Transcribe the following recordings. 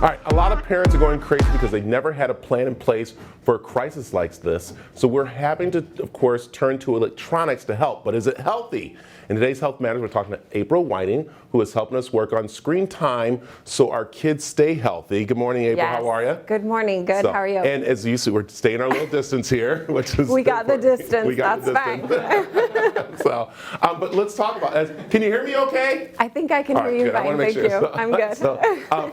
All right, a lot of parents are going crazy because they never had a plan in place for a crisis like this. So we're having to, of course, turn to electronics to help. But is it healthy? In today's Health Matters, we're talking to April Whiting, who is helping us work on screen time so our kids stay healthy. Good morning, April. Yes. How are you? Good morning. Good. How are you? And as you see, we're staying our little distance here, which is we got the distance. We got That's fine. So, but let's talk about it. Can you hear me okay? I think I can hear you fine. Thank you. So, I'm good.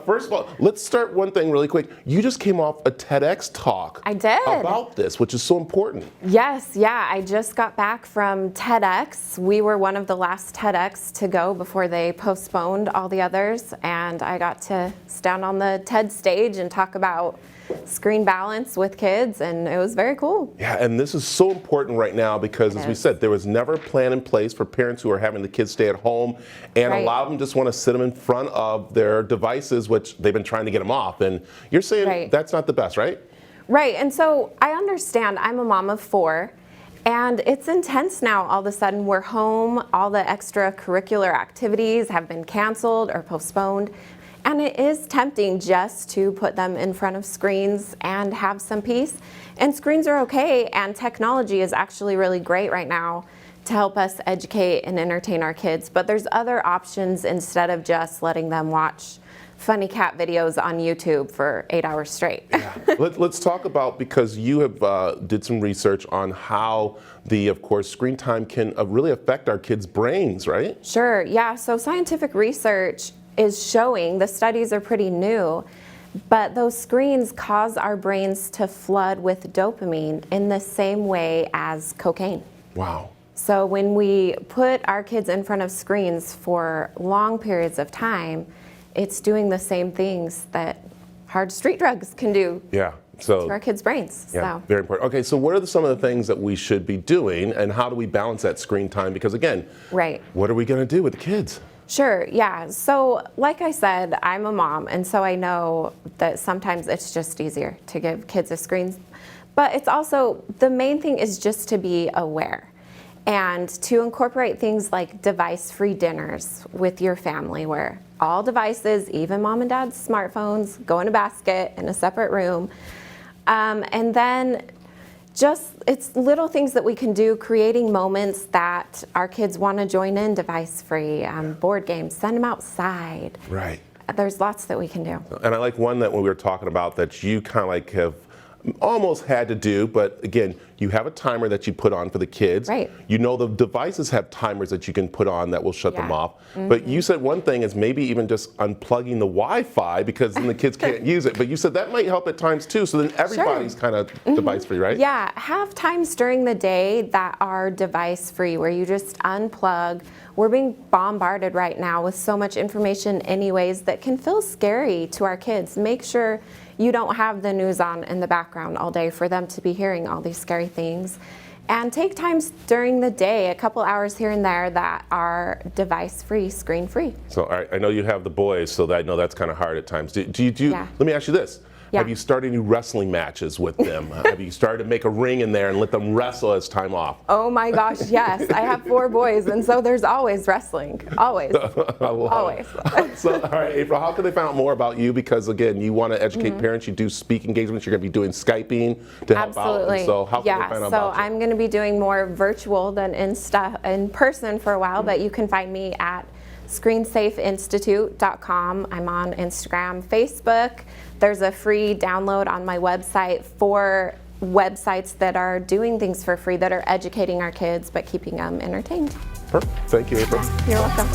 First of all, let's start one thing really quick. You just came off a TEDx talk. I did. About this, which is so important. Yes, yeah. I just got back from TEDx. We were one of the last TEDx to go before they postponed all the others, and I got to stand on the TED stage and talk about screen balance with kids, and it was very cool. Yeah, and this is so important right now because, as we said, there was never a plan in place for parents who are having the kids stay at home, and a lot of them just want to sit them in front of their devices, which they've been trying to get them off. And you're saying that's not the best, right? Right, and so I understand. I'm a mom of 4. And it's intense now. All of a sudden we're home, all the extracurricular activities have been canceled or postponed. And it is tempting just to put them in front of screens and have some peace. And screens are okay, and technology is actually really great right now to help us educate and entertain our kids. But there's other options instead of just letting them watch funny cat videos on YouTube for 8 hours straight. Yeah. Let's talk about, because you have did some research on how of course, screen time can really affect our kids' brains, right? Sure, yeah. So scientific research is showing, the studies are pretty new, but those screens cause our brains to flood with dopamine in the same way as cocaine. Wow. So when we put our kids in front of screens for long periods of time, it's doing the same things that hard street drugs can do to our kids' brains. Yeah, very important. Okay, so what are some of the things that we should be doing, and how do we balance that screen time? Because again, what are we going to do with the kids? Sure, yeah. So like I said, I'm a mom, and so I know that sometimes it's just easier to give kids a screen. But it's also, the main thing is just to be aware and to incorporate things like device-free dinners with your family, where all devices, even mom and dad's smartphones, go in a basket in a separate room. And then it's little things that we can do, creating moments that our kids want to join in device-free, board games, send them outside. Right. There's lots that we can do. And I like one that when we were talking about that you kind of like have almost had to do, but again, you have a timer that you put on for the kids. Right. You know the devices have timers that you can put on that will shut them off. But you said one thing is maybe even just unplugging the Wi-Fi, because then the kids can't use it. But you said that might help at times too, so then everybody's kind of device-free, right? Yeah, have times during the day that are device-free, where you just unplug. We're being bombarded right now with so much information anyways that can feel scary to our kids. Make sure you don't have the news on in the background all day for them to be hearing all these scary things. And take times during the day, a couple hours here and there, that are device-free, screen-free. So I know you have the boys, so I know that's kind of hard at times. Do you let me ask you this. Have you started any wrestling matches with them? Have you started to make a ring in there and let them wrestle as time off? Oh my gosh, yes. I have 4 boys, and so there's always wrestling. Always. Always. So, all right, April, how can they find out more about you? Because again, you want to educate parents. You do speak engagements. You're going to be doing Skyping to help out. And so how can they find out about you? I'm going to be doing more virtual than in person for a while, but you can find me at screensafeinstitute.com. I'm on Instagram, Facebook. There's a free download on my website for websites that are doing things for free, that are educating our kids but keeping them entertained. Perfect. Thank you, April. You're welcome.